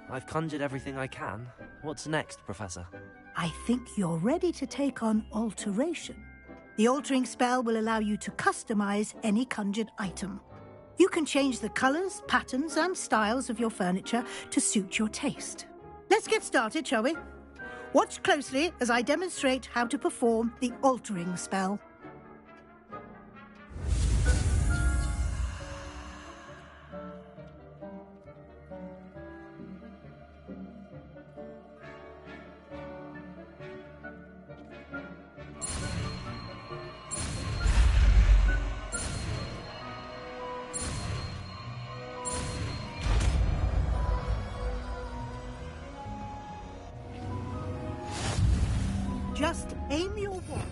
I've conjured everything I can. What's next, Professor? I think you're ready to take on alteration. The altering spell will allow you to customize any conjured item. You can change the colors, patterns, and styles of your furniture to suit your taste. Let's get started, shall we? Watch closely as I demonstrate how to perform the altering spell. Just aim your wand.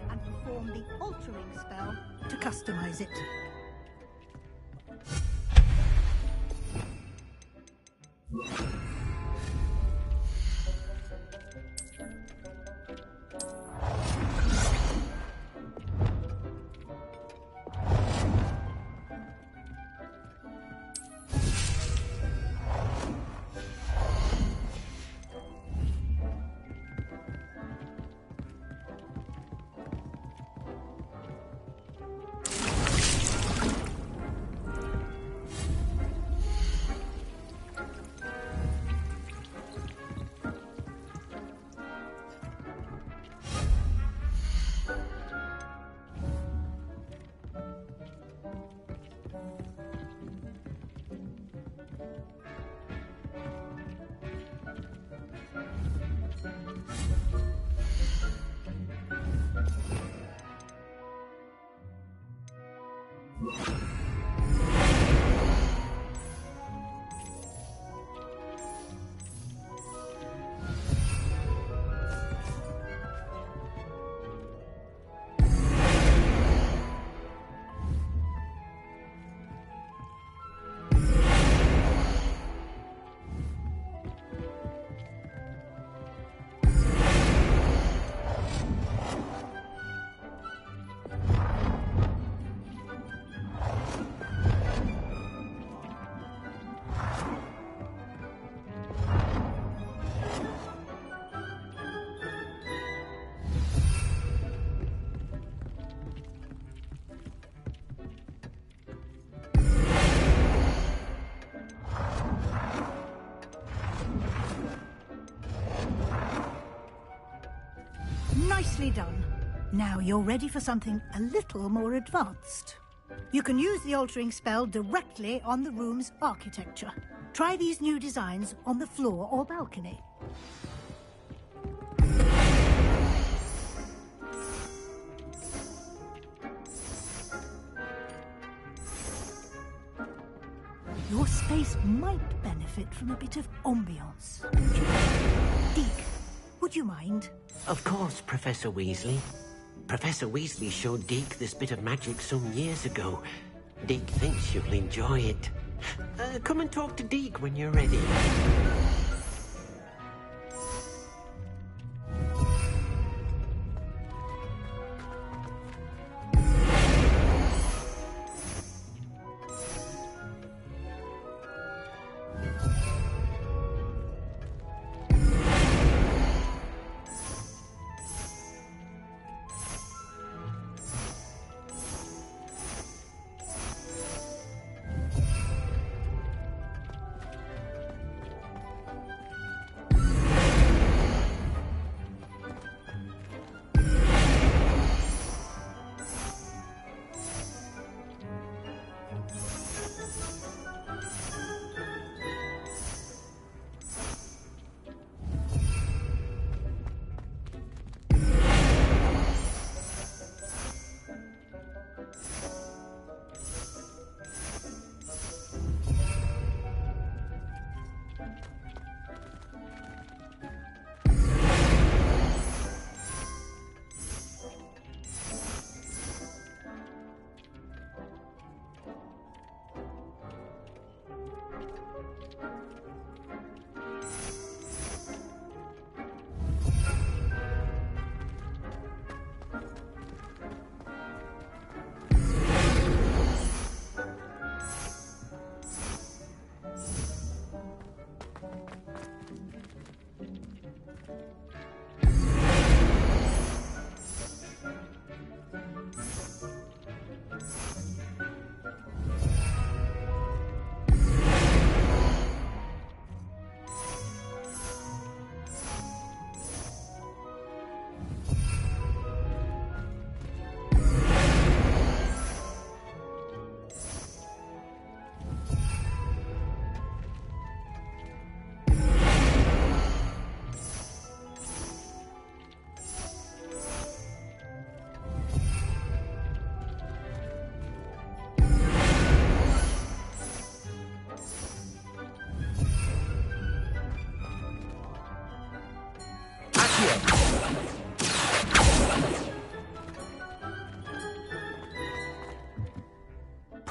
And perform the altering spell to customize it. Nicely done. Now you're ready for something a little more advanced. You can use the altering spell directly on the room's architecture. Try these new designs on the floor or balcony. Your space might benefit from a bit of ambiance, don't you? Deke, would you mind? Of course, Professor Weasley. Professor Weasley showed Deke this bit of magic some years ago. Deke thinks you'll enjoy it. Come and talk to Deke when you're ready.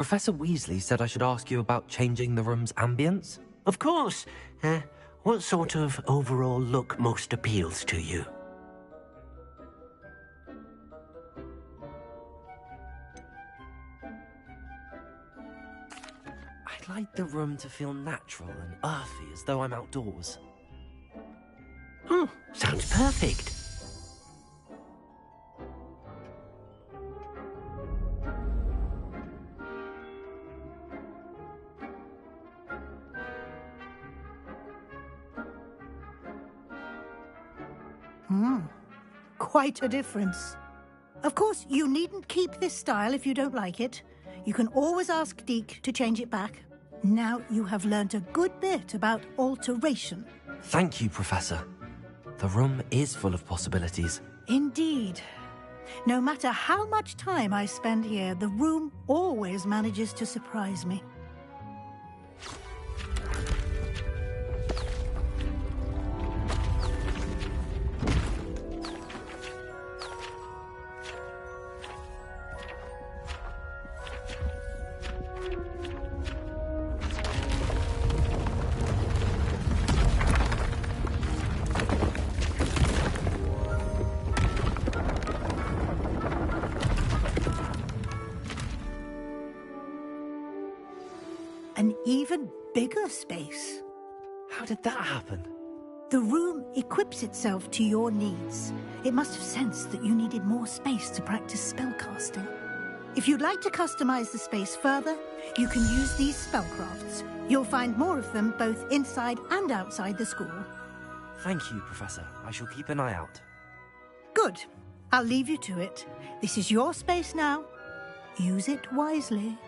Professor Weasley said I should ask you about changing the room's ambience. Of course. What sort of overall look most appeals to you? I'd like the room to feel natural and earthy, as though I'm outdoors. Oh, sounds perfect. Quite a difference. Of course, you needn't keep this style if you don't like it. You can always ask Deke to change it back. Now you have learnt a good bit about alteration. Thank you, Professor. The room is full of possibilities. Indeed. No matter how much time I spend here, the room always manages to surprise me. An even bigger space. How did that happen? The room equips itself to your needs. It must have sensed that you needed more space to practice spellcasting. If you'd like to customize the space further, you can use these spellcrafts. You'll find more of them both inside and outside the school. Thank you, Professor. I shall keep an eye out. Good. I'll leave you to it. This is your space now. Use it wisely.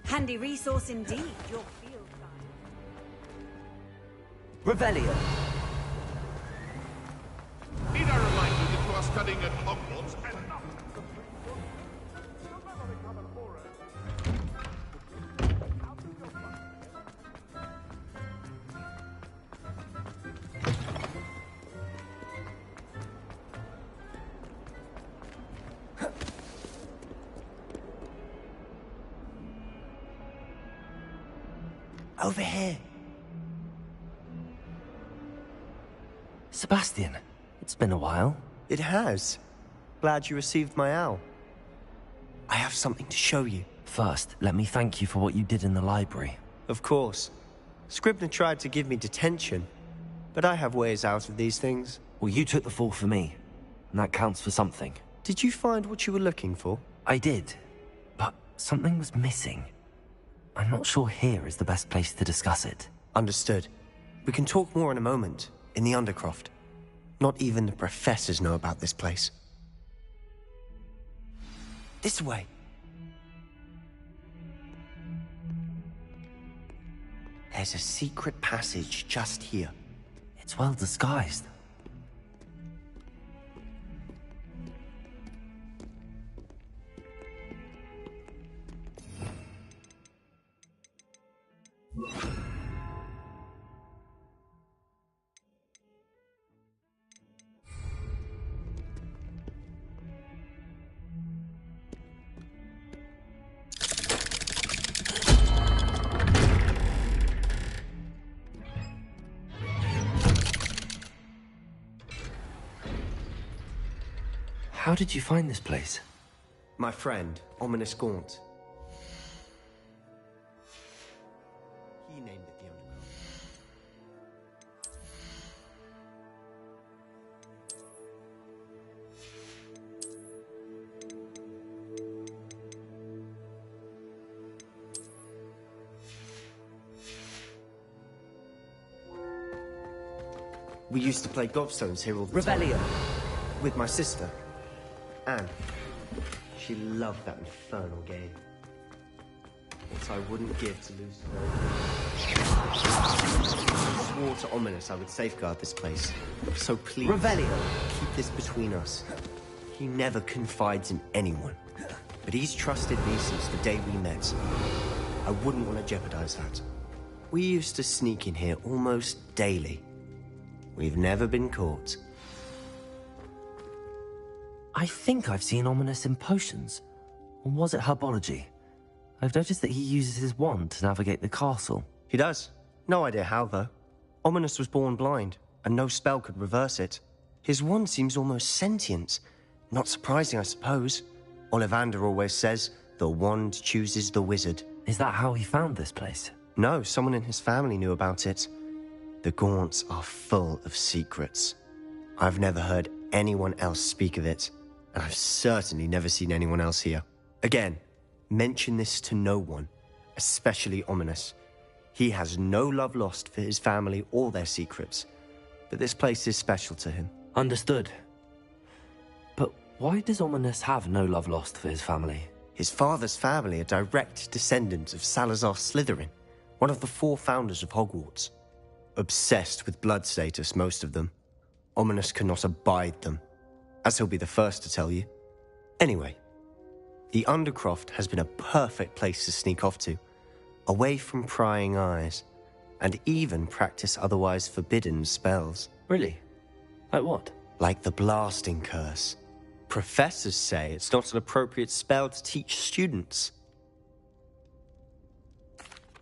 Handy resource indeed, your field guide. Revelio. Need I remind you that you are studying at Hogwarts and not Over here. Sebastian, it's been a while. It has. Glad you received my owl. I have something to show you. First, let me thank you for what you did in the library. Of course. Scribner tried to give me detention, but I have ways out of these things. Well, you took the fall for me, and that counts for something. Did you find what you were looking for? I did, but something was missing. I'm not sure here is the best place to discuss it. Understood. We can talk more in a moment, in the Undercroft. Not even the professors know about this place. This way. There's a secret passage just here. It's well disguised. How did you find this place? My friend, Ominous Gaunt. He named it the Undercroft. We used to play gobstones here all the time. Rebellion! With my sister, Anne. She loved that infernal game. What I wouldn't give to lose her. I swore to Ominous I would safeguard this place. So please, Rebellion! keep this between us. He never confides in anyone. But he's trusted me since the day we met. I wouldn't want to jeopardize that. We used to sneak in here almost daily. We've never been caught. I think I've seen Ominous in potions. Or was it herbology? I've noticed that he uses his wand to navigate the castle. He does. No idea how, though. Ominous was born blind, and no spell could reverse it. His wand seems almost sentient. Not surprising, I suppose. Ollivander always says, the wand chooses the wizard. Is that how he found this place? No, someone in his family knew about it. The Gaunts are full of secrets. I've never heard anyone else speak of it. And I've certainly never seen anyone else here. Again, mention this to no one, especially Ominous. He has no love lost for his family or their secrets, but this place is special to him. Understood. But why does Ominous have no love lost for his family? His father's family are direct descendants of Salazar Slytherin, one of the 4 founders of Hogwarts. Obsessed with blood status, most of them. Ominous cannot abide them, as he'll be the first to tell you. Anyway, the Undercroft has been a perfect place to sneak off to, away from prying eyes, and even practice otherwise forbidden spells. Really? Like what? Like the blasting curse. Professors say it's not an appropriate spell to teach students.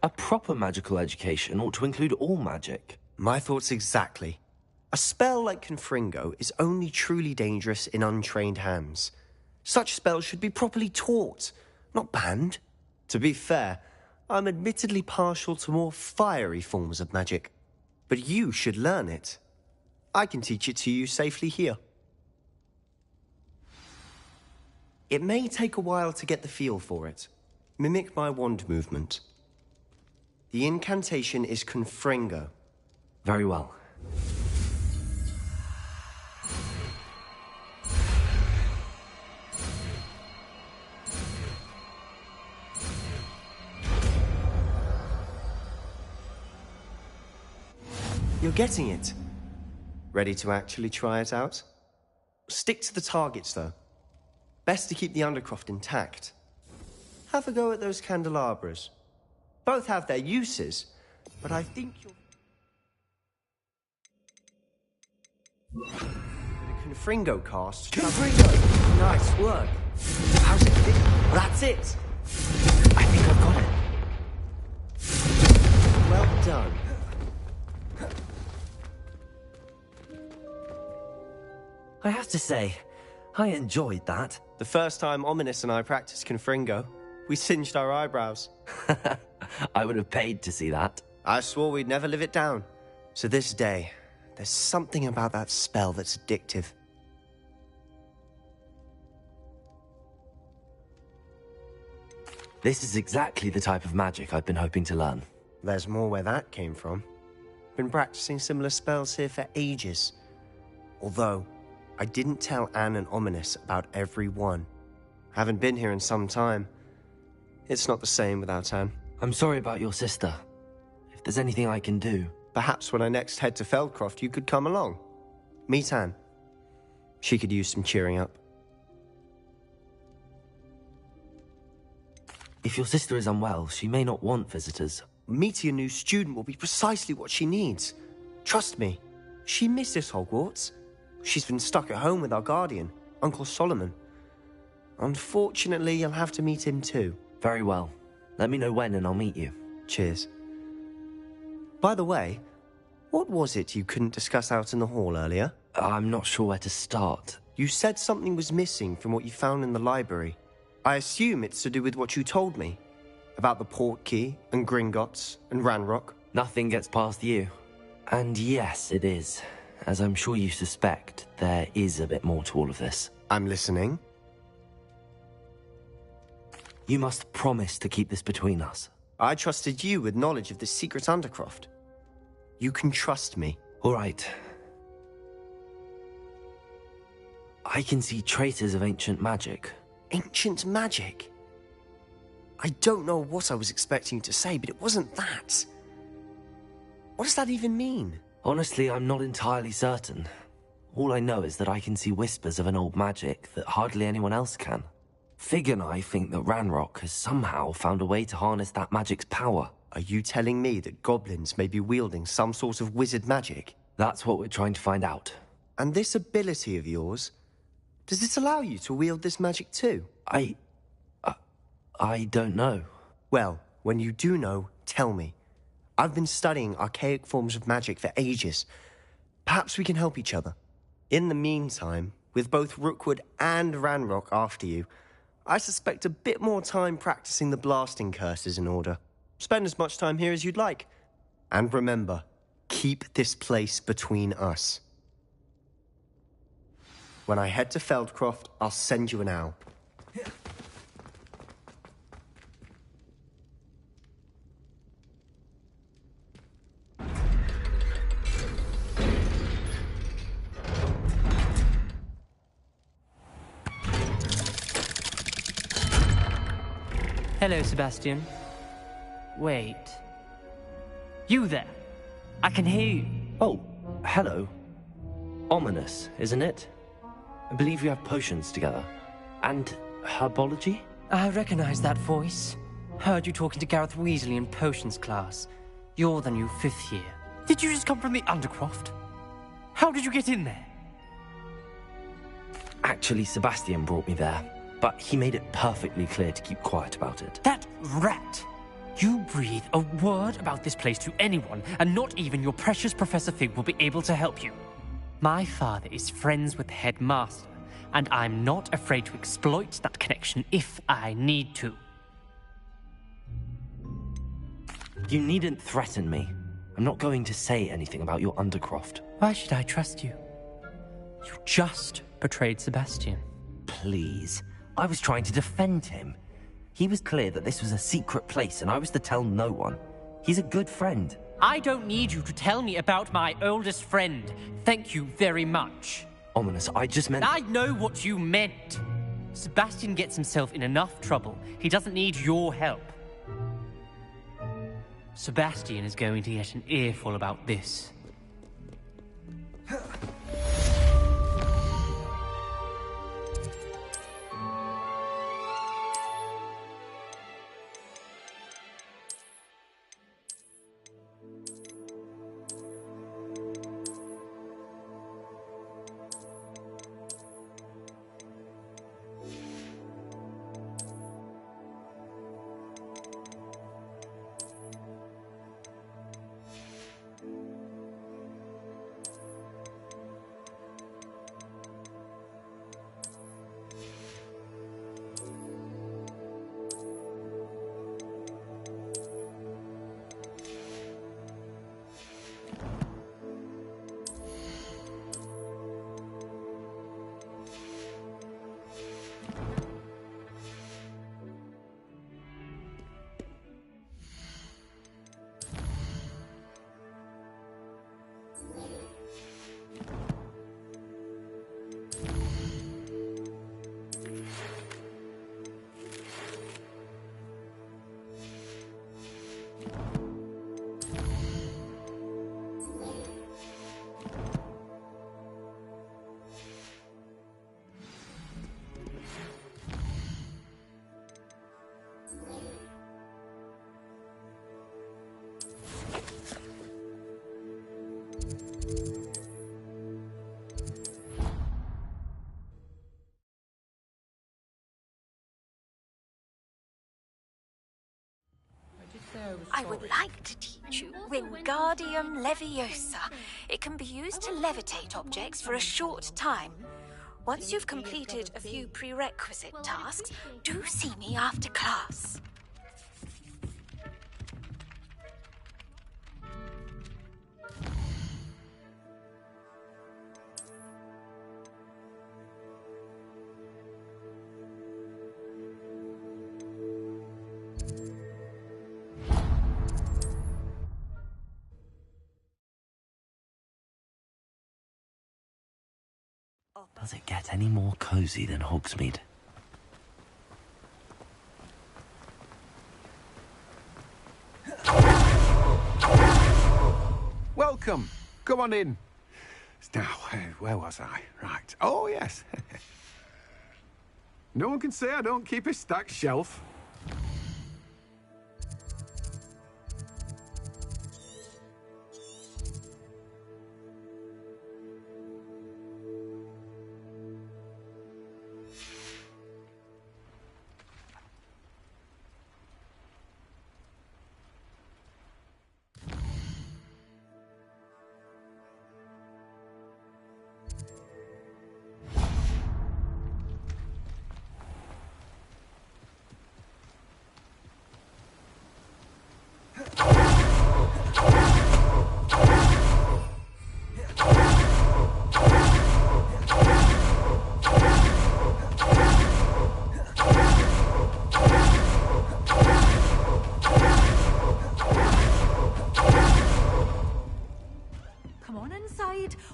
A proper magical education ought to include all magic. My thoughts exactly. A spell like Confringo is only truly dangerous in untrained hands. Such spells should be properly taught, not banned. To be fair, I'm admittedly partial to more fiery forms of magic. But you should learn it. I can teach it to you safely here. It may take a while to get the feel for it. Mimic my wand movement. The incantation is Confringo. Very well. You're getting it. Ready to actually try it out? Stick to the targets, though. Best to keep the Undercroft intact. Have a go at those candelabras. Both have their uses, but I think you'll... The Confringo cast... Confringo! Nice work. How's it feel? That's it! I think I've got it. Well done. I have to say, I enjoyed that. The first time Ominous and I practiced Confringo, we singed our eyebrows. I would have paid to see that. I swore we'd never live it down. To this day, there's something about that spell that's addictive. This is exactly the type of magic I've been hoping to learn. There's more where that came from. Been practicing similar spells here for ages. Although, I didn't tell Anne and Ominous about every one. Haven't been here in some time. It's not the same without Anne. I'm sorry about your sister. If there's anything I can do... Perhaps when I next head to Feldcroft, you could come along. Meet Anne. She could use some cheering up. If your sister is unwell, she may not want visitors. Meeting a new student will be precisely what she needs. Trust me, she misses Hogwarts. She's been stuck at home with our guardian, Uncle Solomon. Unfortunately, you'll have to meet him too. Very well. Let me know when and I'll meet you. Cheers. By the way, what was it you couldn't discuss out in the hall earlier? I'm not sure where to start. You said something was missing from what you found in the library. I assume it's to do with what you told me. About the Portkey, and Gringotts, and Ranrock. Nothing gets past you. And yes, it is. As I'm sure you suspect, there is a bit more to all of this. I'm listening. You must promise to keep this between us. I trusted you with knowledge of this secret Undercroft. You can trust me. All right. I can see traces of ancient magic. Ancient magic? I don't know what I was expecting you to say, but it wasn't that. What does that even mean? Honestly, I'm not entirely certain. All I know is that I can see whispers of an old magic that hardly anyone else can. Fig and I think that Ranrock has somehow found a way to harness that magic's power. Are you telling me that goblins may be wielding some sort of wizard magic? That's what we're trying to find out. And this ability of yours, does it allow you to wield this magic too? I don't know. Well, when you do know, tell me. I've been studying archaic forms of magic for ages. Perhaps we can help each other. In the meantime, with both Rookwood and Ranrock after you, I suspect a bit more time practicing the blasting curse is in order. Spend as much time here as you'd like. And remember, keep this place between us. When I head to Feldcroft, I'll send you an owl. Hello, Sebastian. Wait. You there? I can hear you. Oh, hello. Ominous, isn't it? I believe you have potions together. And herbology? I recognize that voice. Heard you talking to Gareth Weasley in potions class. You're the new 5th year. Did you just come from the Undercroft? How did you get in there? Actually, Sebastian brought me there. But he made it perfectly clear to keep quiet about it. That rat! You breathe a word about this place to anyone, and not even your precious Professor Fig will be able to help you. My father is friends with the headmaster, and I'm not afraid to exploit that connection if I need to. You needn't threaten me. I'm not going to say anything about your Undercroft. Why should I trust you? You just betrayed Sebastian. Please. I was trying to defend him. He was clear that this was a secret place and I was to tell no one. He's a good friend. I don't need you to tell me about my oldest friend. Thank you very much. Ominous, I just meant... I know what you meant. Sebastian gets himself in enough trouble. He doesn't need your help. Sebastian is going to get an earful about this. I would like to teach you Wingardium Leviosa. It can be used to levitate objects for a short time. Once you've completed a few prerequisite tasks, do see me after class. Does it get any more cozy than Hogsmeade? Welcome. Come on in. Now, where was I? Right. Oh, yes. No one can say I don't keep a stacked shelf.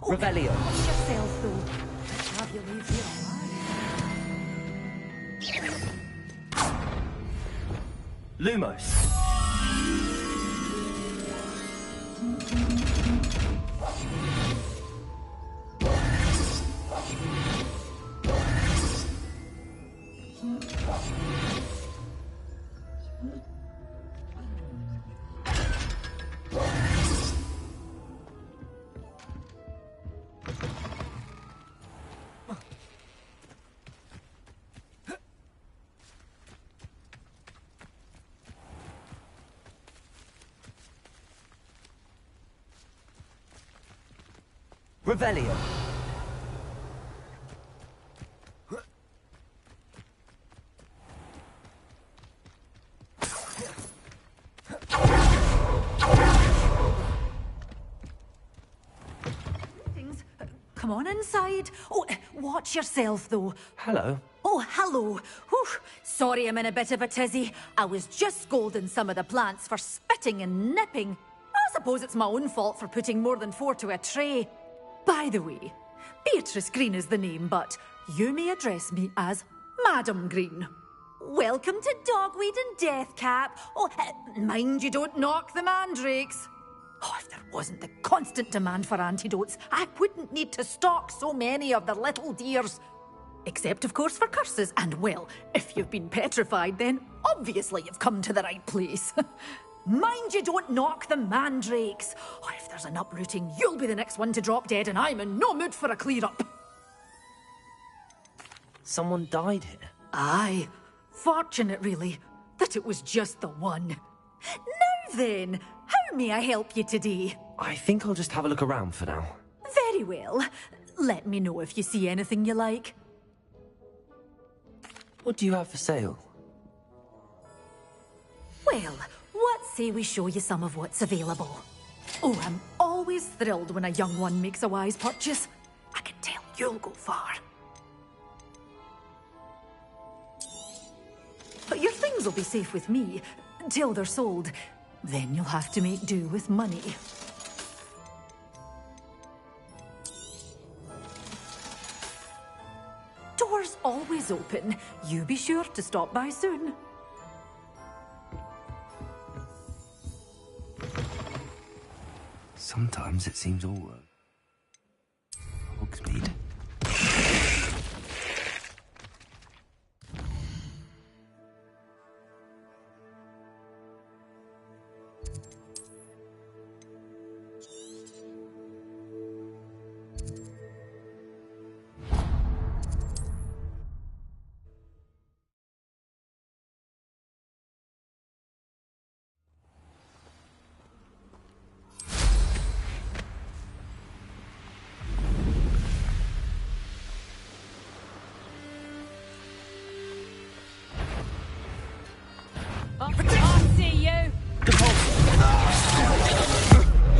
Revelio. Watch yourself, though. Have you leave here alive? Lumos. Revelio. Come on inside. Oh, watch yourself, though. Hello. Oh, hello. Whew. Sorry I'm in a bit of a tizzy. I was just scolding some of the plants for spitting and nipping. I suppose it's my own fault for putting more than 4 to a tray. By the way, Beatrice Green is the name, but you may address me as Madam Green. Welcome to Dogweed and Deathcap. Oh, mind you don't knock the mandrakes. Oh, if there wasn't the constant demand for antidotes, I wouldn't need to stock so many of the little dears. Except, of course, for curses. And, well, if you've been petrified, then obviously you've come to the right place. Mind you don't knock the mandrakes. Oh, if there's an uprooting, you'll be the next one to drop dead, and I'm in no mood for a clear-up. Someone died here. Aye. Fortunate, really, that it was just the one. Now then, how may I help you today? I think I'll just have a look around for now. Very well. Let me know if you see anything you like. What do you have for sale? Well, what say we show you some of what's available? Oh, I'm always thrilled when a young one makes a wise purchase. I can tell you'll go far. But your things will be safe with me, till they're sold. Then you'll have to make do with money. Doors always open. You be sure to stop by soon. Sometimes it seems all right. Hogsmeade.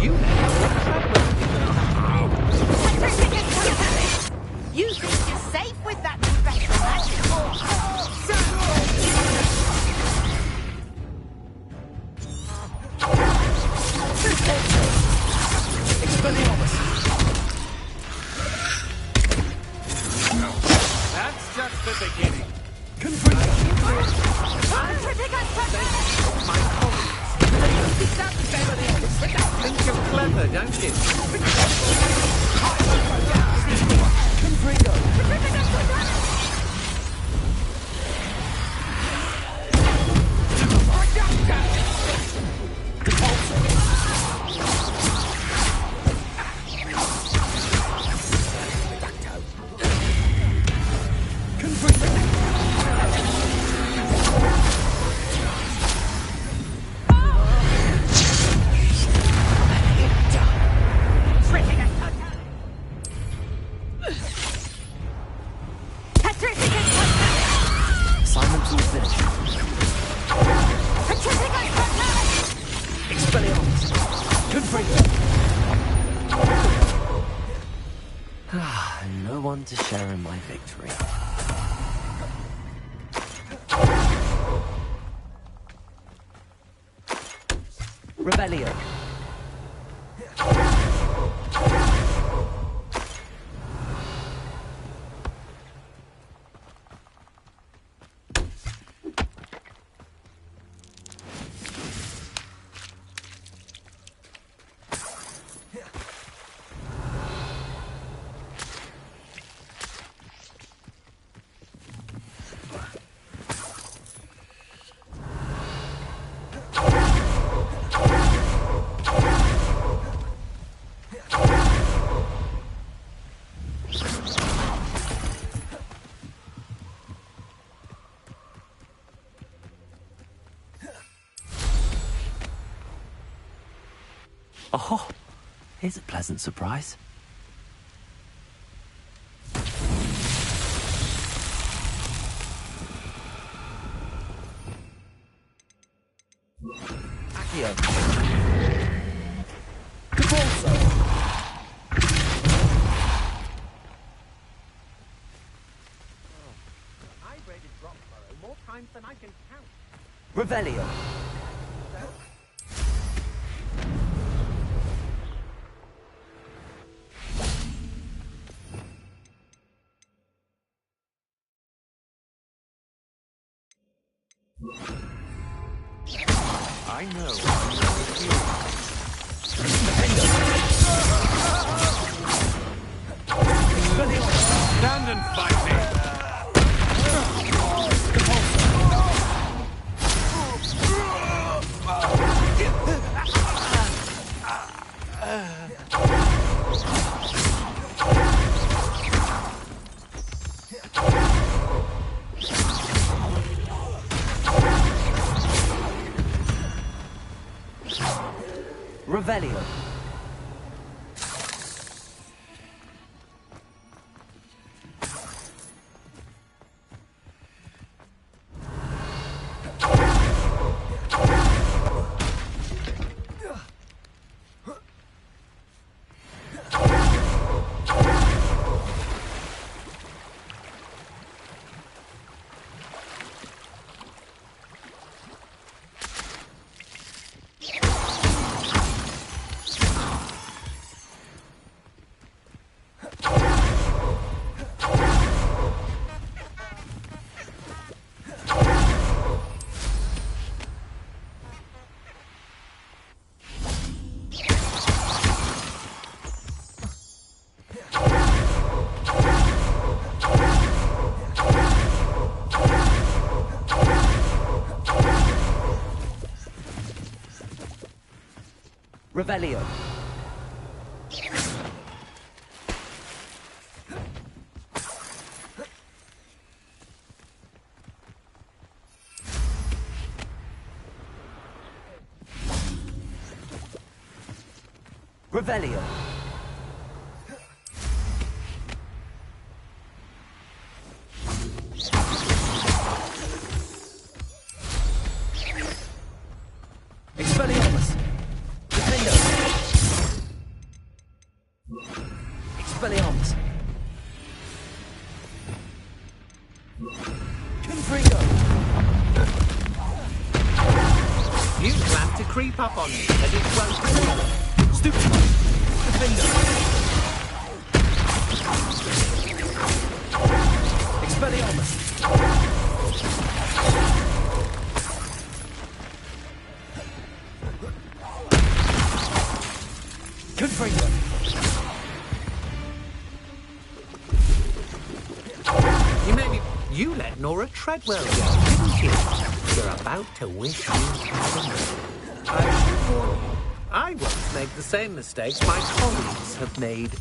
You You think you're safe with that special That's just the beginning. My colleagues. Think you're clever, don't you? Assignment's all finished. Expelliarmus! No one to share in my victory. Revelio. Oh, here's a pleasant surprise. Accio. Cabalso. I raided Roxborough more times than I can count. Revelio. I know. Stand and fight me. Revelio. Revelio. Revelio. Expelliarmus. Defendo. creep up on me, and it won't stop. Stupid one. Defender. Expelliarmus. Confringo. You let Nora Treadwell go, didn't you? You're about to wish you hadn't. I should warn you, I won't make the same mistakes my colleagues have made.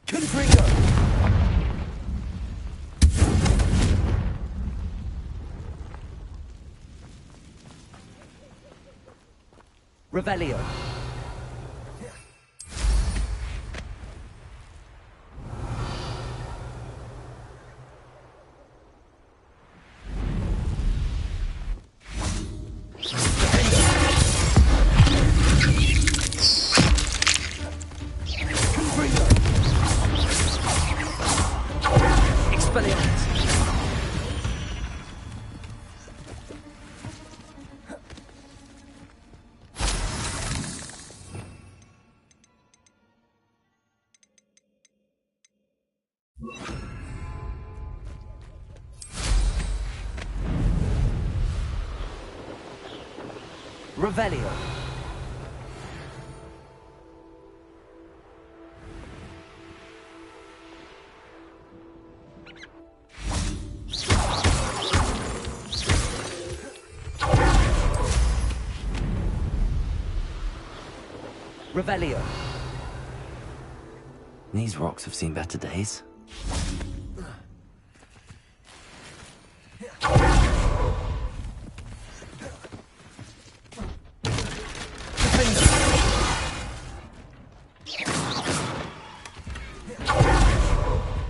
Confringo. Revelio. Revelio. Revelio. These rocks have seen better days.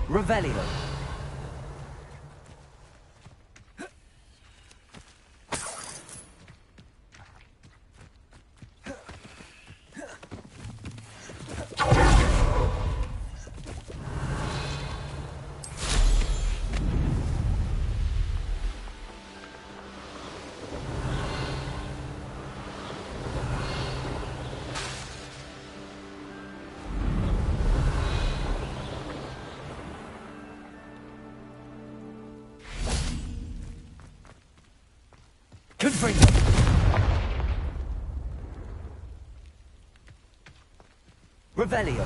Revelio. Confringo. Revelio.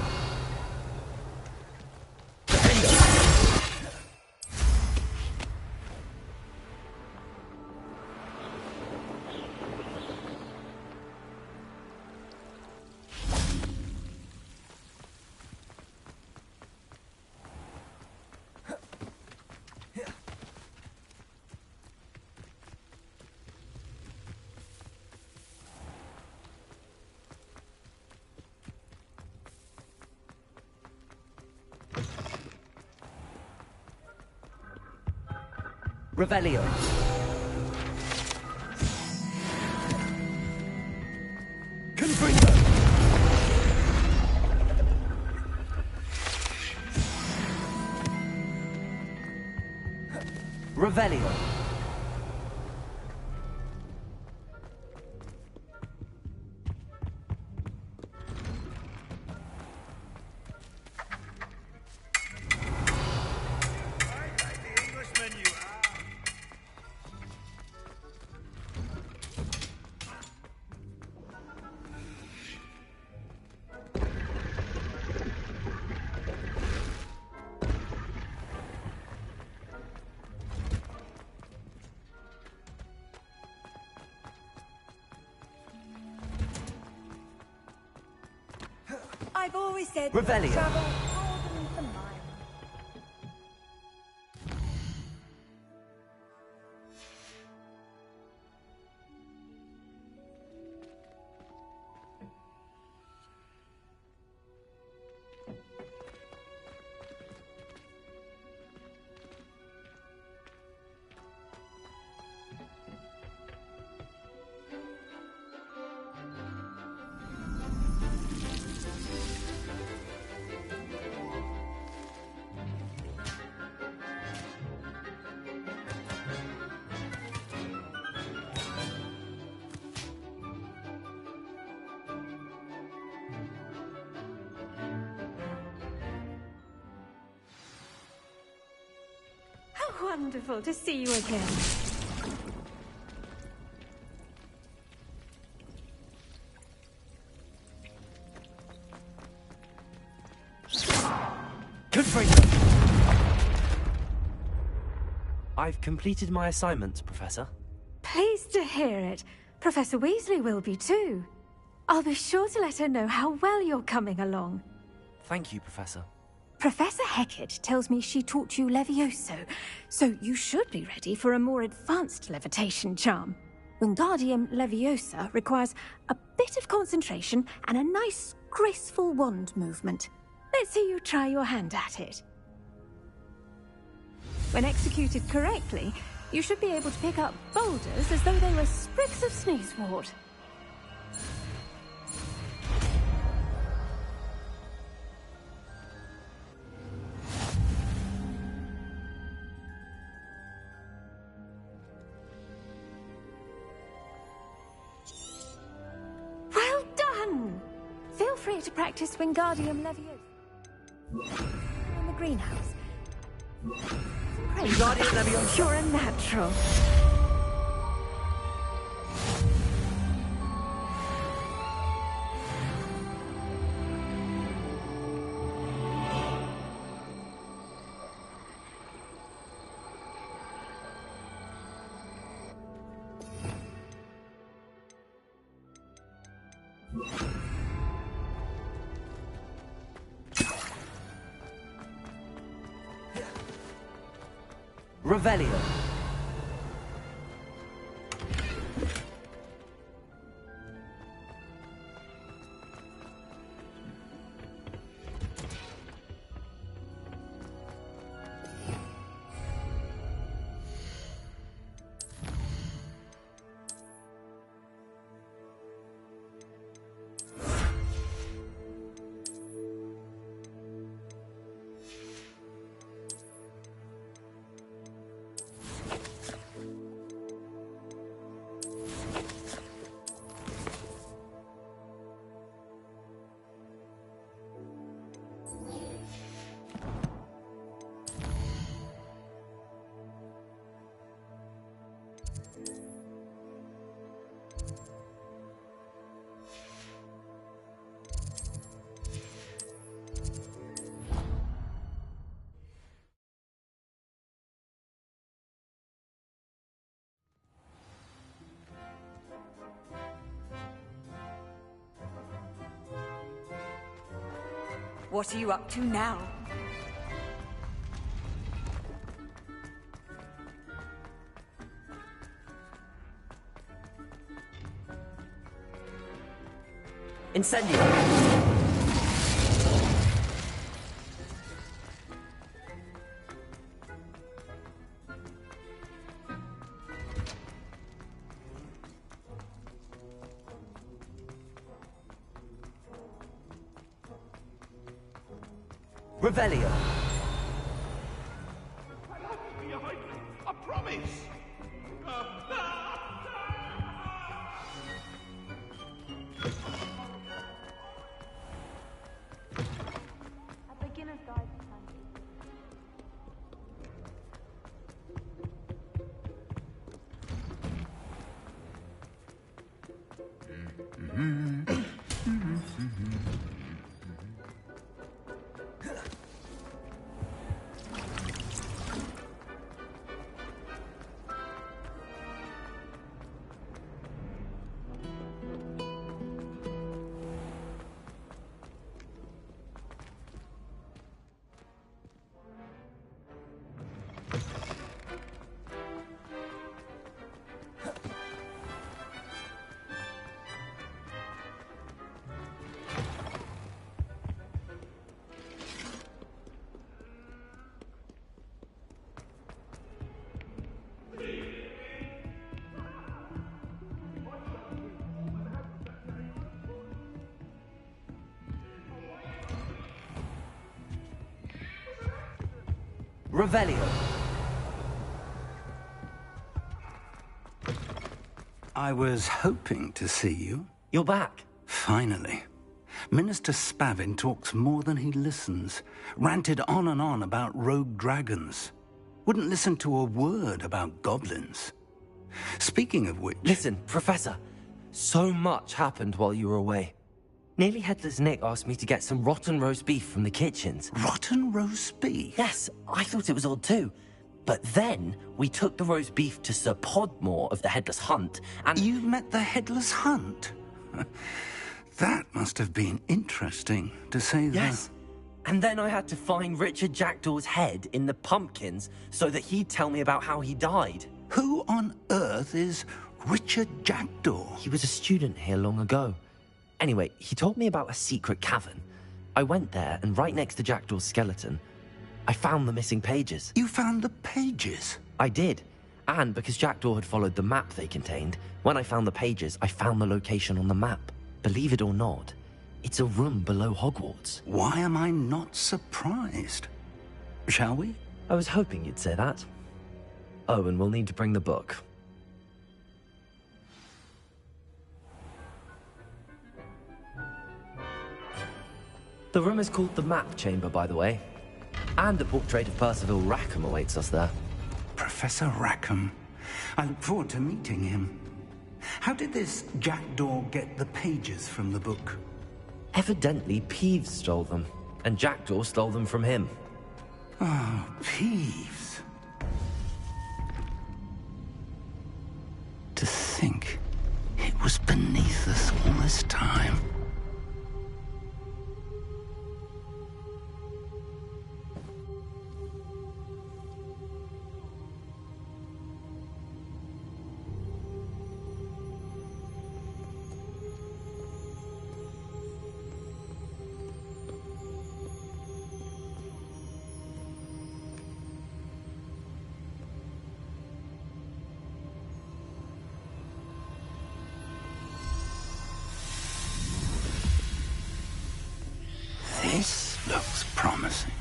Revelio. Confringo. Revelio. I've always said Revelio. travel broadens the mind. wonderful to see you again. I've completed my assignments, Professor. Pleased to hear it. Professor Weasley will be too. I'll be sure to let her know how well you're coming along. Thank you, Professor. Professor Hecat tells me she taught you Levioso, so you should be ready for a more advanced levitation charm. Wingardium Leviosa requires a bit of concentration and a nice, graceful wand movement. Let's see you try your hand at it. When executed correctly, you should be able to pick up boulders as though they were sprigs of sneezewort. Well done! Feel free to practice Wingardium Leviosa in the greenhouse. Wingardium Leviosa. You're a natural. Revelio. What are you up to now? Incendio. Revelio. I promise. A beginner's guide to magic. Revelio. I was hoping to see you. You're back. Finally. Minister Spavin talks more than he listens. Ranted on and on about rogue dragons. Wouldn't listen to a word about goblins. Speaking of which... Listen, Professor. So much happened while you were away. Nearly Headless Nick asked me to get some rotten roast beef from the kitchens. Rotten roast beef? Yes, I thought it was odd too. But then, we took the roast beef to Sir Podmore of the Headless Hunt, and... You met the Headless Hunt? That must have been interesting, to say the... Yes. And then I had to find Richard Jackdaw's head in the pumpkins so that he'd tell me about how he died. Who on earth is Richard Jackdaw? He was a student here long ago. Anyway, he told me about a secret cavern. I went there, and right next to Jackdaw's skeleton, I found the missing pages. You found the pages? I did. And because Jackdaw had followed the map they contained, when I found the pages, I found the location on the map. Believe it or not, it's a room below Hogwarts. Why am I not surprised? Shall we? I was hoping you'd say that. Oh, and we'll need to bring the book. The room is called the Map Chamber, by the way. And a portrait of Percival Rackham awaits us there. Professor Rackham. I look forward to meeting him. How did this Jackdaw get the pages from the book? Evidently, Peeves stole them, and Jackdaw stole them from him. Oh, Peeves. To think it was beneath us all this time. This looks promising.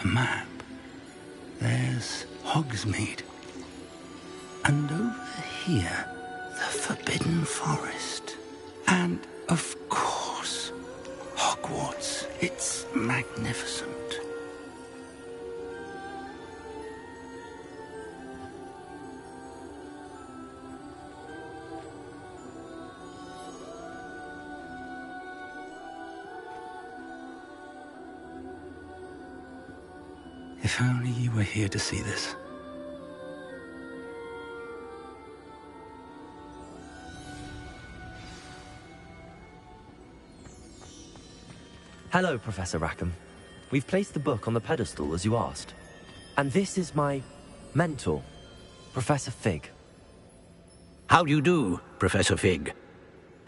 A map. There's Hogsmeade. And over here, the Forbidden Forest. And, of course, Hogwarts. It's magnificent. If only you were here to see this. Hello, Professor Rackham. We've placed the book on the pedestal, as you asked. And this is my mentor, Professor Fig. How do you do, Professor Fig?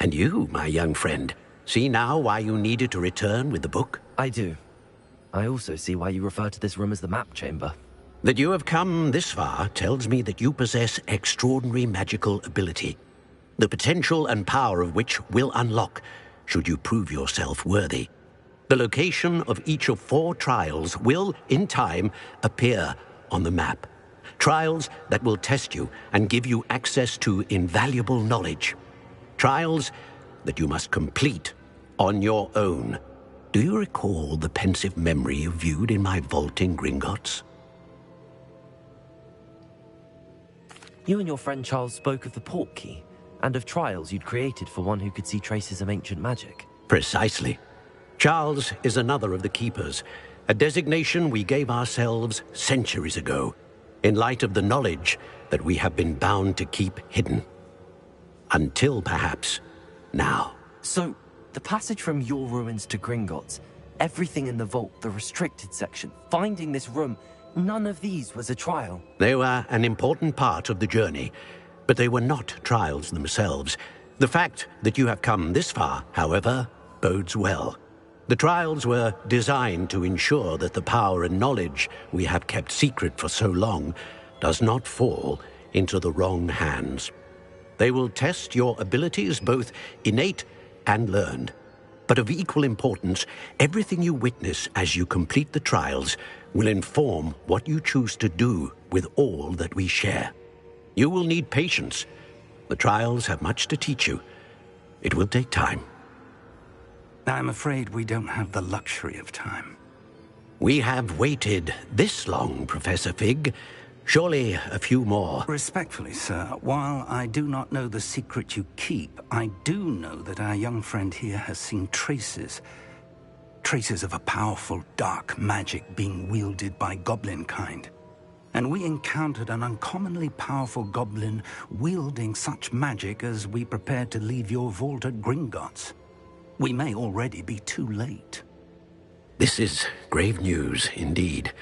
And you, my young friend, see now why you needed to return with the book? I do. I also see why you refer to this room as the Map Chamber. That you have come this far tells me that you possess extraordinary magical ability, the potential and power of which will unlock should you prove yourself worthy. The location of each of 4 trials will, in time, appear on the map. Trials that will test you and give you access to invaluable knowledge. Trials that you must complete on your own. Do you recall the pensive memory you viewed in my vault in Gringotts? You and your friend Charles spoke of the Portkey, and of trials you'd created for one who could see traces of ancient magic. Precisely. Charles is another of the Keepers, a designation we gave ourselves centuries ago, in light of the knowledge that we have been bound to keep hidden. Until, perhaps, now. So, the passage from your ruins to Gringotts, everything in the vault, the restricted section, finding this room, none of these was a trial. They were an important part of the journey, but they were not trials themselves. The fact that you have come this far, however, bodes well. The trials were designed to ensure that the power and knowledge we have kept secret for so long does not fall into the wrong hands. They will test your abilities, both innate and learned. But of equal importance, everything you witness as you complete the trials will inform what you choose to do with all that we share. You will need patience. The trials have much to teach you. It will take time. I'm afraid we don't have the luxury of time. We have waited this long, Professor Fig. Surely a few more. Respectfully, sir, while I do not know the secret you keep, I do know that our young friend here has seen traces of a powerful dark magic being wielded by goblin kind. And we encountered an uncommonly powerful goblin wielding such magic as we prepared to leave your vault at Gringotts. We may already be too late. This is grave news indeed.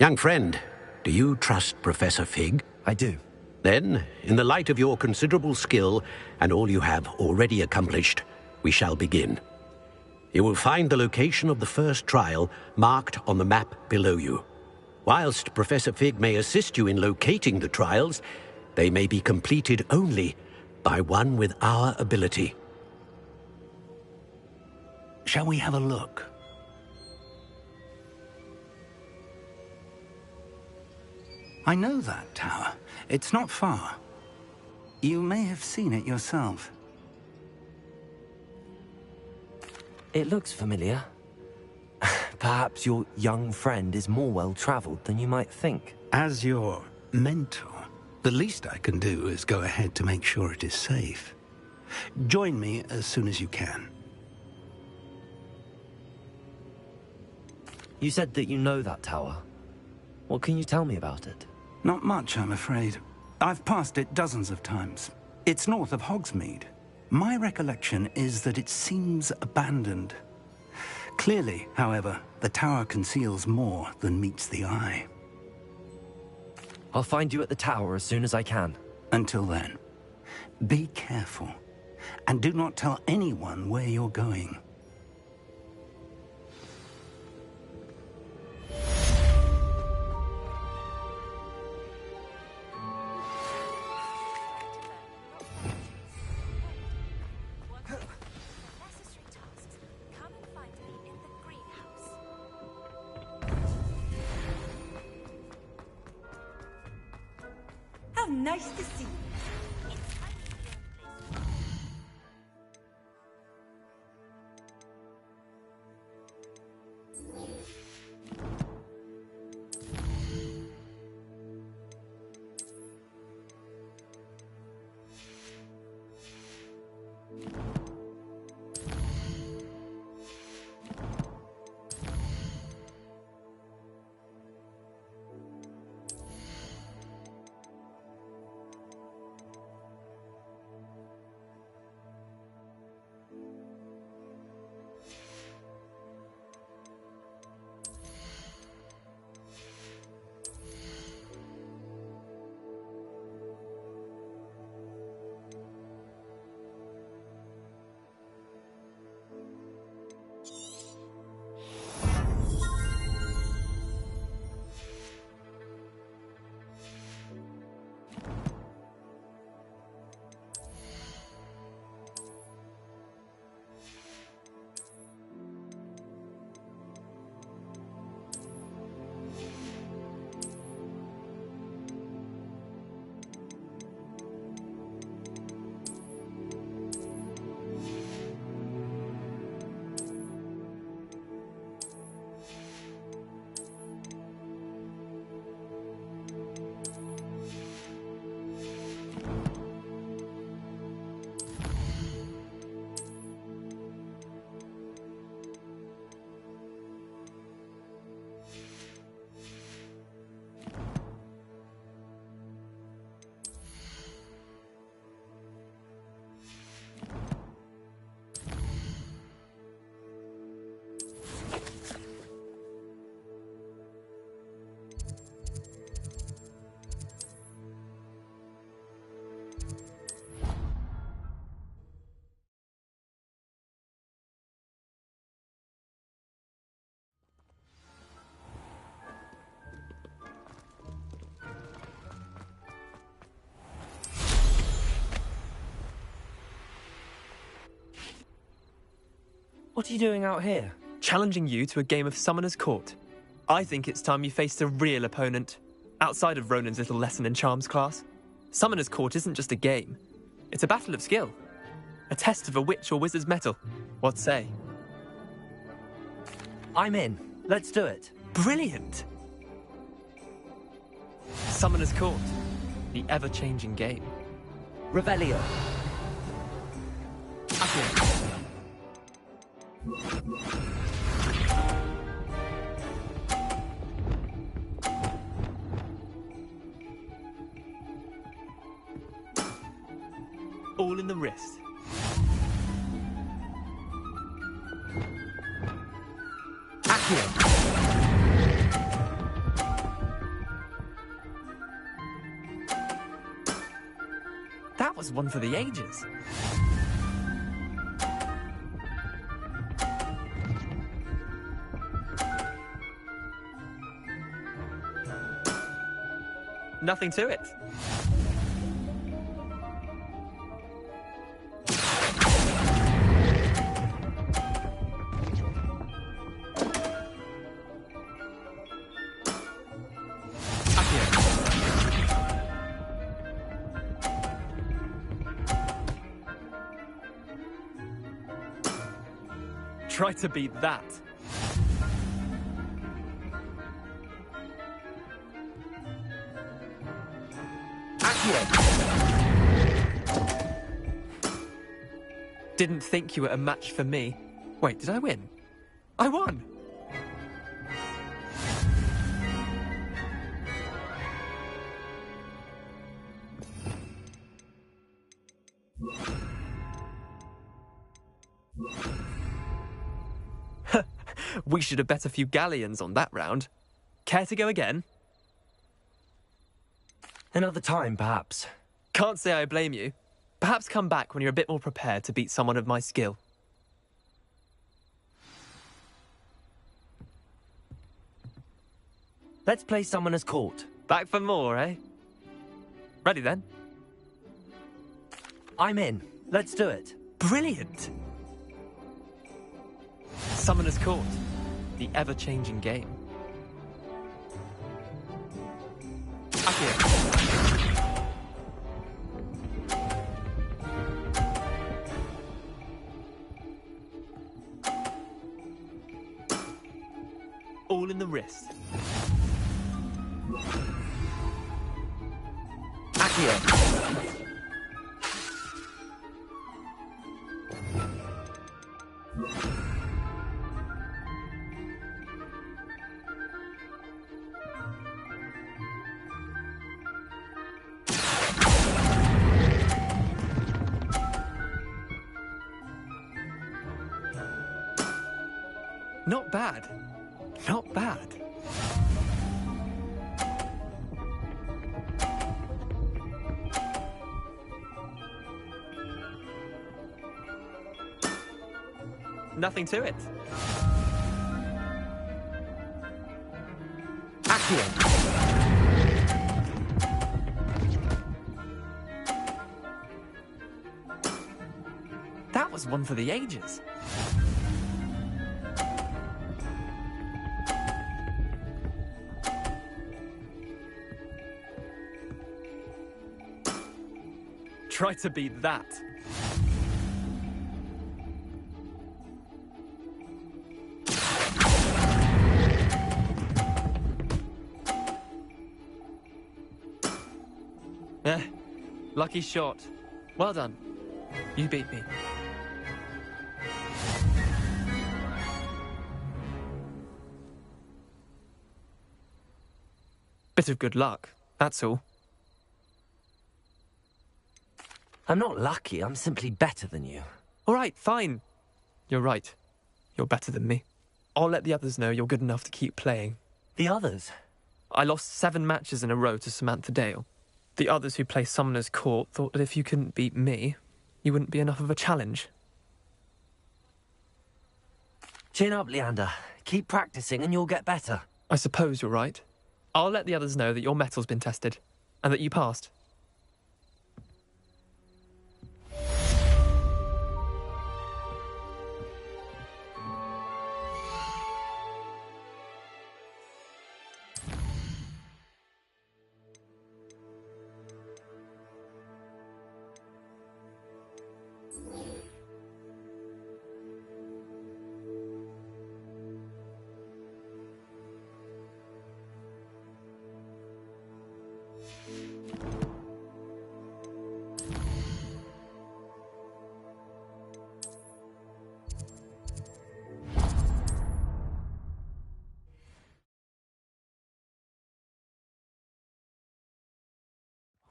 Young friend, do you trust Professor Fig? I do. Then, in the light of your considerable skill and all you have already accomplished, we shall begin. You will find the location of the first trial marked on the map below you. Whilst Professor Fig may assist you in locating the trials, they may be completed only by one with our ability. Shall we have a look? I know that tower. It's not far. You may have seen it yourself. It looks familiar. Perhaps your young friend is more well-traveled than you might think. As your mentor, the least I can do is go ahead to make sure it is safe. Join me as soon as you can. You said that you know that tower. What can you tell me about it? Not much, I'm afraid. I've passed it dozens of times. It's north of Hogsmeade. My recollection is that it seems abandoned. Clearly, however, the tower conceals more than meets the eye. I'll find you at the tower as soon as I can. Until then, be careful, and do not tell anyone where you're going. How nice to see you. What are you doing out here? Challenging you to a game of Summoner's Court. I think it's time you faced a real opponent, outside of Ronan's little lesson in charms class. Summoner's Court isn't just a game. It's a battle of skill. A test of a witch or wizard's mettle. What say? I'm in. Let's do it. Brilliant! Summoner's Court. The ever-changing game. Revelio. Accio. All in the wrist. Accio. That was one for the ages. Nothing to it. Try to beat that. Didn't think you were a match for me. Wait, did I win? I won! We should have bet a few galleons on that round. Care to go again? Another time, perhaps. Can't say I blame you. Perhaps come back when you're a bit more prepared to beat someone of my skill. Let's play Summoner's Court. Back for more, eh? Ready then? I'm in. Let's do it. Brilliant! Summoner's Court. The ever-changing game. Accio. All in the wrist. Accio. Not bad. Not bad. Nothing to it. Accio. That was one for the ages. Try to beat that. Lucky shot. Well done. You beat me. Bit of good luck, that's all. I'm not lucky, I'm simply better than you. All right, fine. You're right. You're better than me. I'll let the others know you're good enough to keep playing. The others? I lost 7 matches in a row to Samantha Dale. The others who play Summoner's Court thought that if you couldn't beat me, you wouldn't be enough of a challenge. Chin up, Leander. Keep practicing and you'll get better. I suppose you're right. I'll let the others know that your metal's been tested, and that you passed.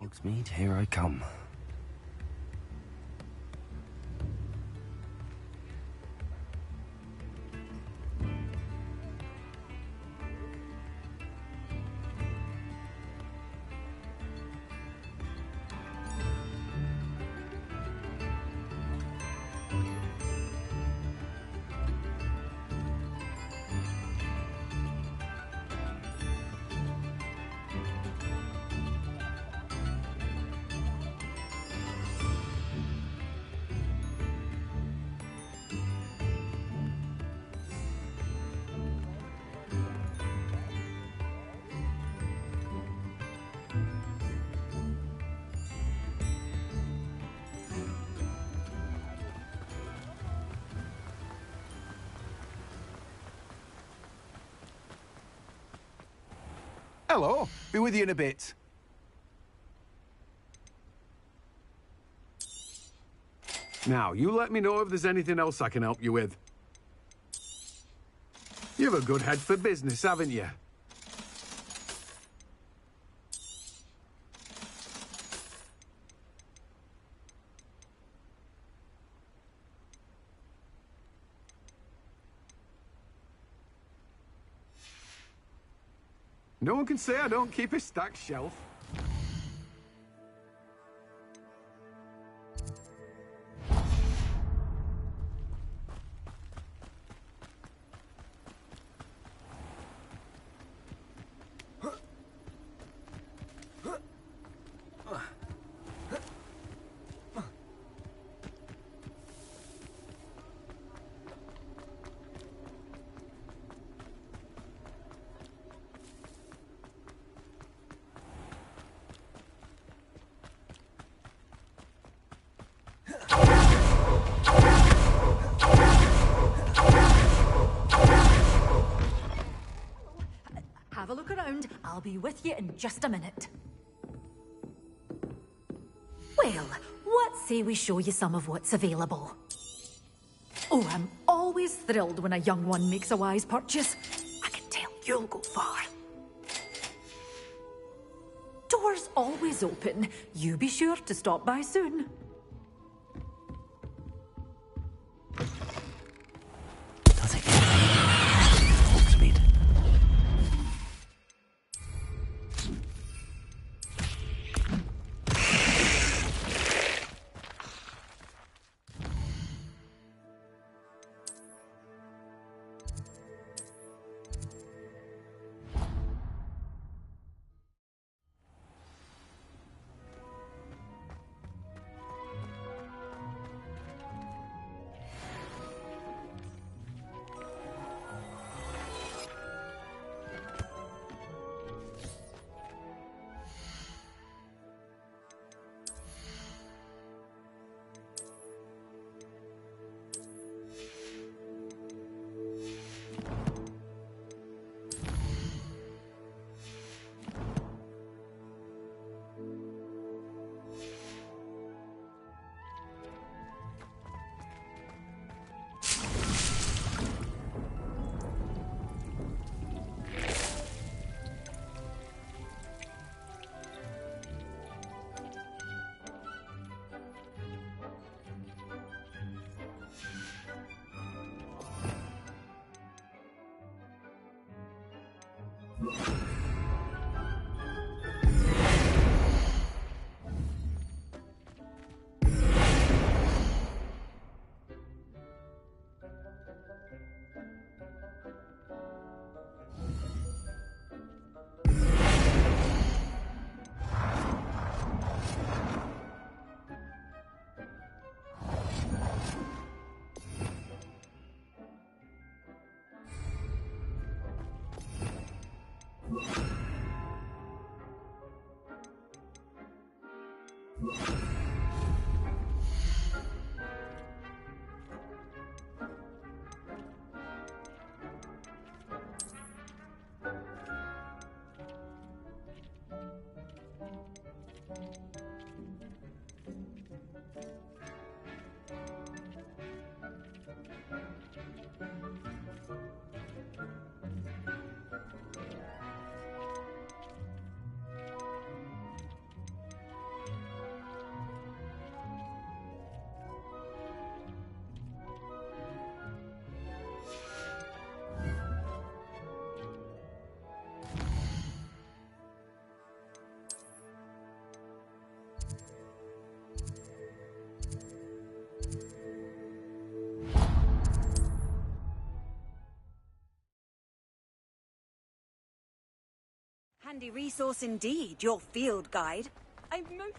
Hogsmeade, here I come. Hello. Be with you in a bit. Now, you let me know if there's anything else I can help you with. You've a good head for business, haven't you? No one can say I don't keep a stacked shelf. Have a look around. I'll be with you in just a minute. Well, what say we show you some of what's available? Oh, I'm always thrilled when a young one makes a wise purchase. I can tell you'll go far. Doors always open. You be sure to stop by soon. Does it? Hogsmeade. handy resource indeed, your field guide. I'm most...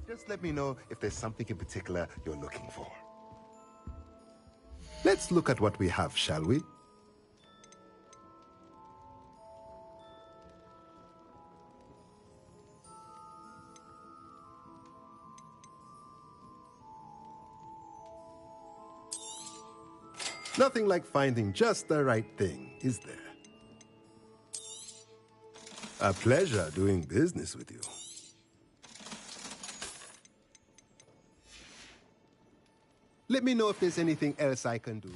Just let me know if there's something in particular you're looking for. Let's look at what we have, shall we? Nothing like finding just the right thing, is there? A pleasure doing business with you. Let me know if there's anything else I can do.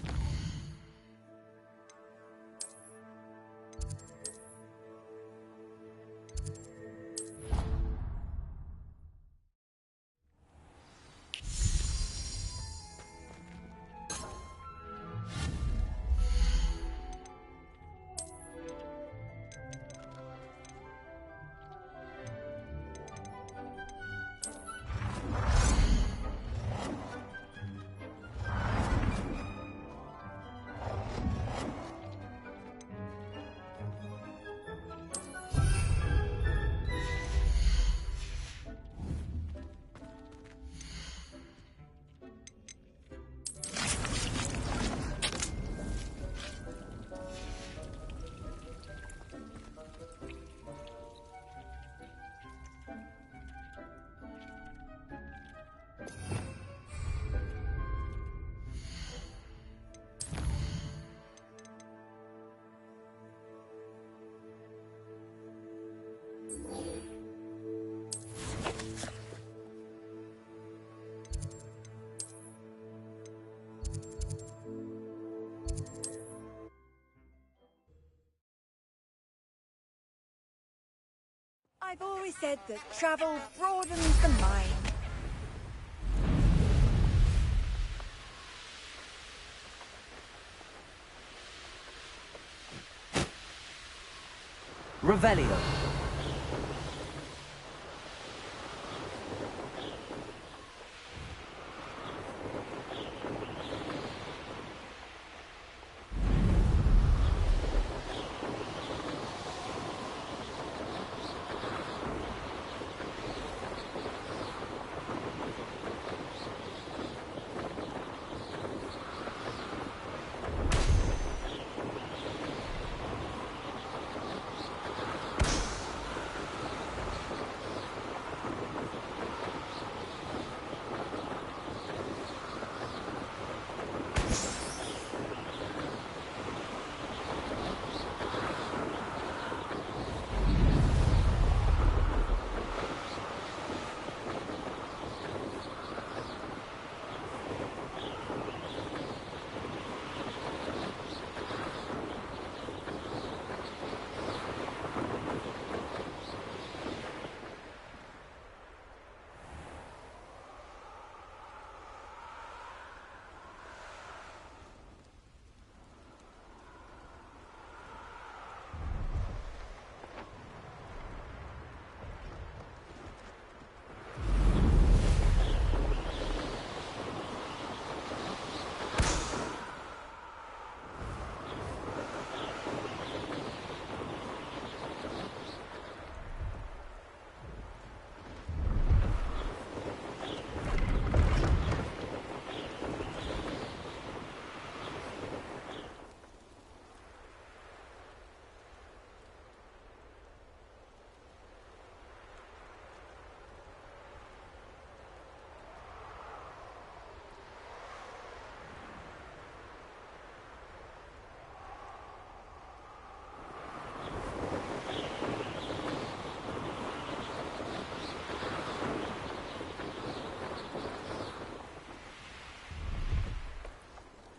I've always said that travel broadens the mind. Revelio.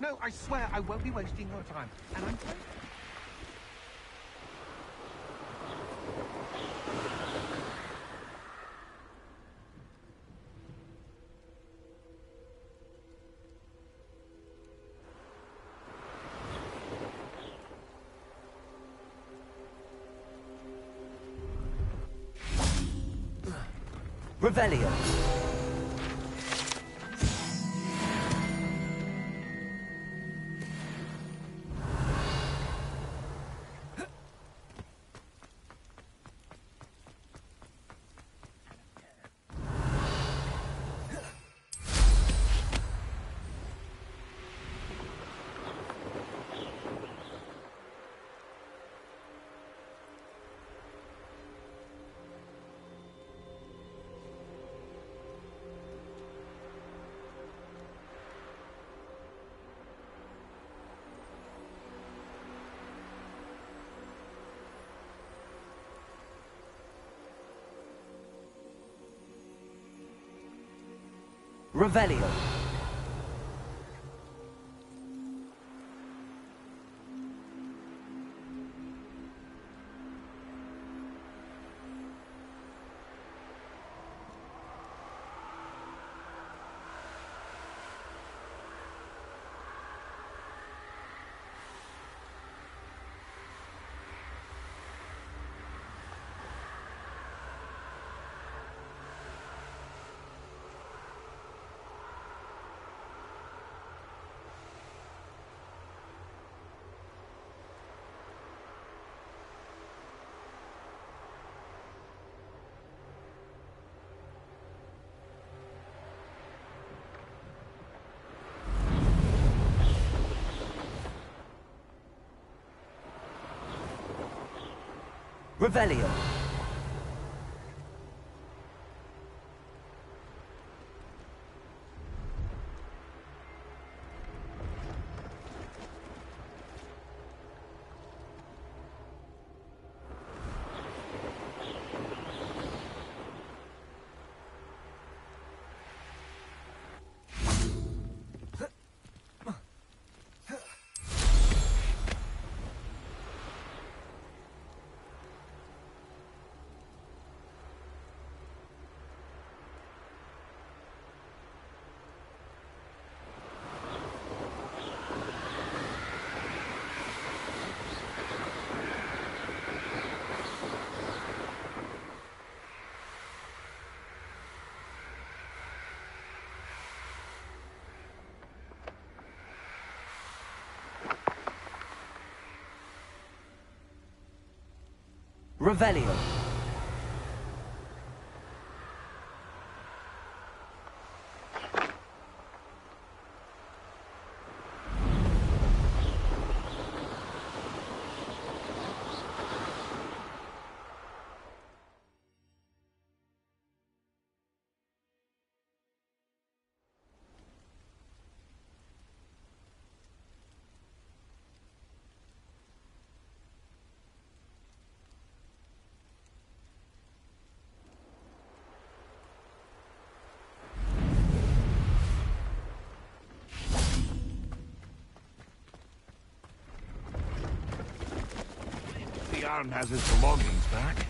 No, I swear I won't be wasting your time. And I'm... Revelio. Revelio. Revelio. Revelio. The arm has its belongings back.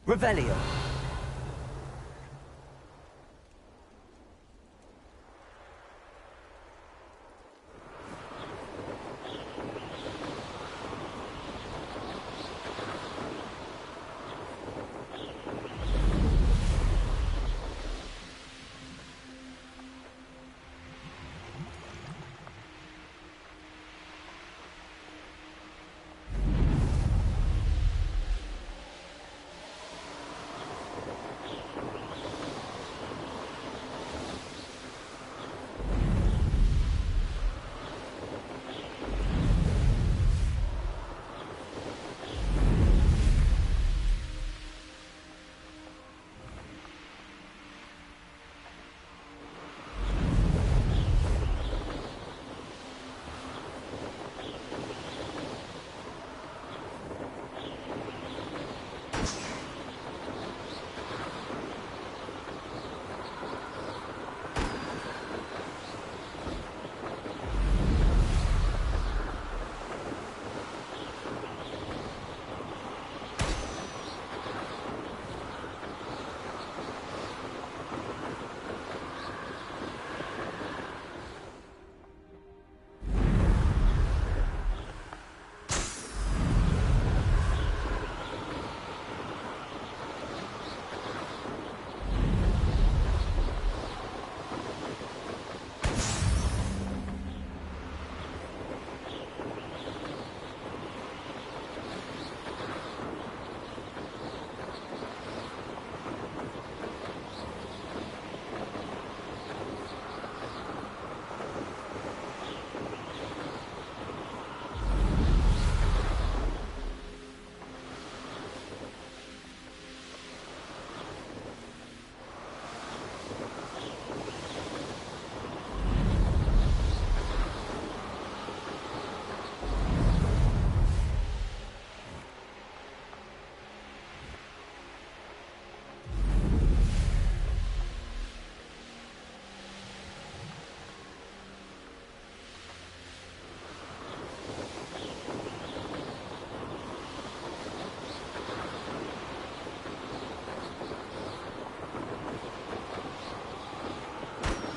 Revelio.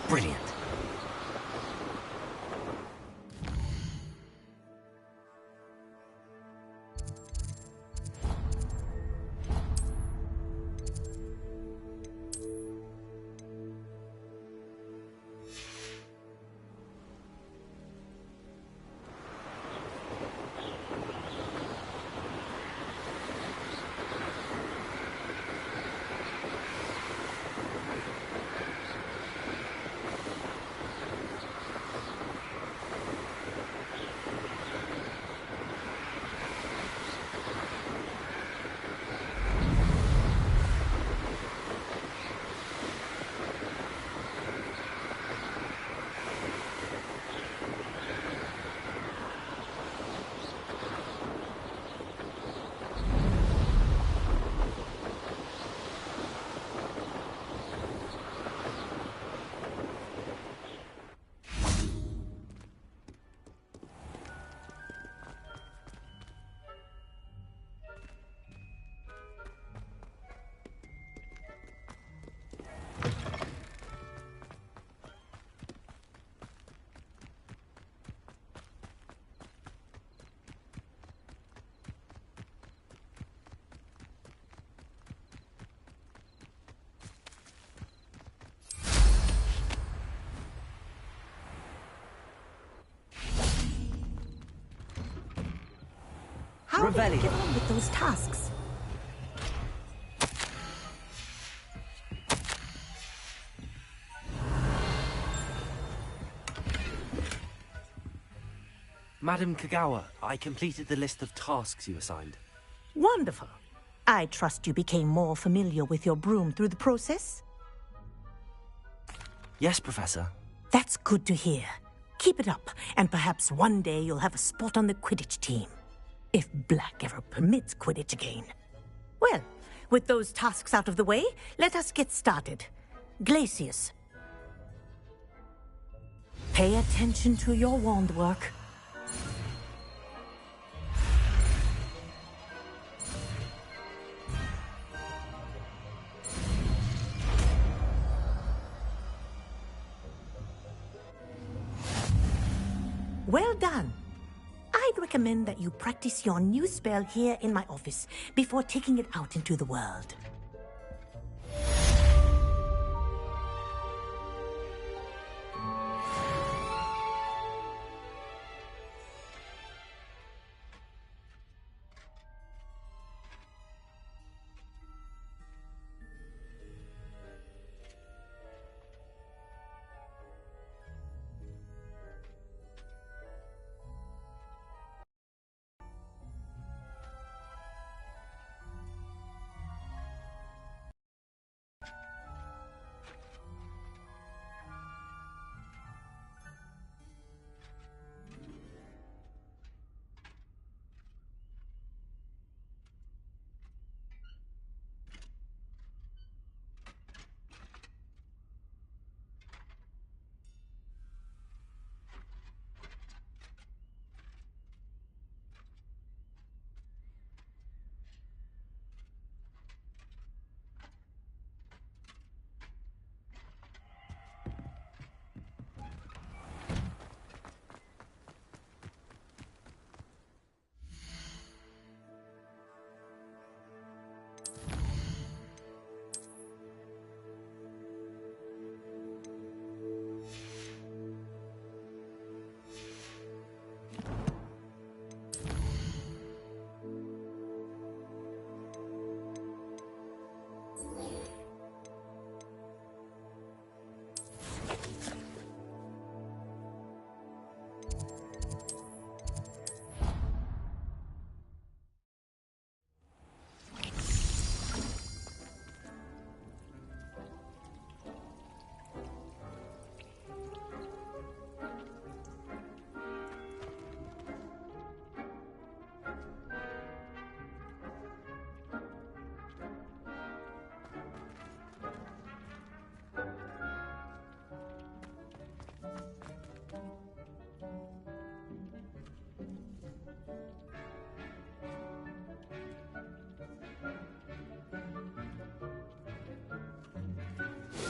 Brilliant. How did you get on with those tasks? Madam Kagawa, I completed the list of tasks you assigned. Wonderful. I trust you became more familiar with your broom through the process? Yes, Professor. That's good to hear. Keep it up, and perhaps one day you'll have a spot on the Quidditch team. If Black ever permits Quidditch again. Well, with those tasks out of the way, let us get started. Glacius. Pay attention to your wand work. Well done. I'd recommend that you practice your new spell here in my office before taking it out into the world.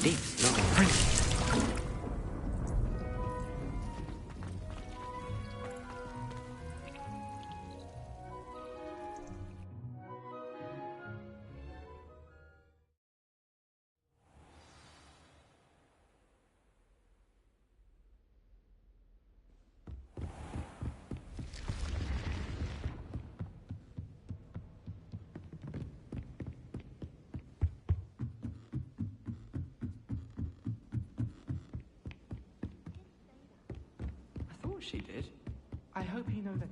Deep, no, course she did. I hope you know that.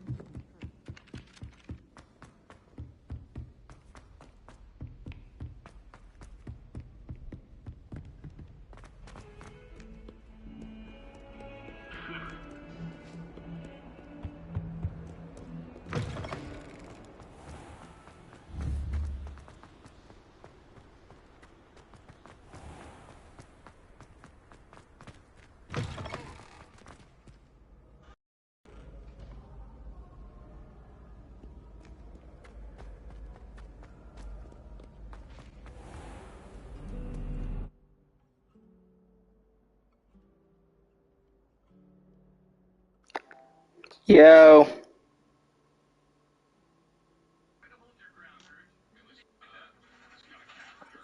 Yo.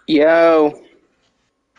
Yo.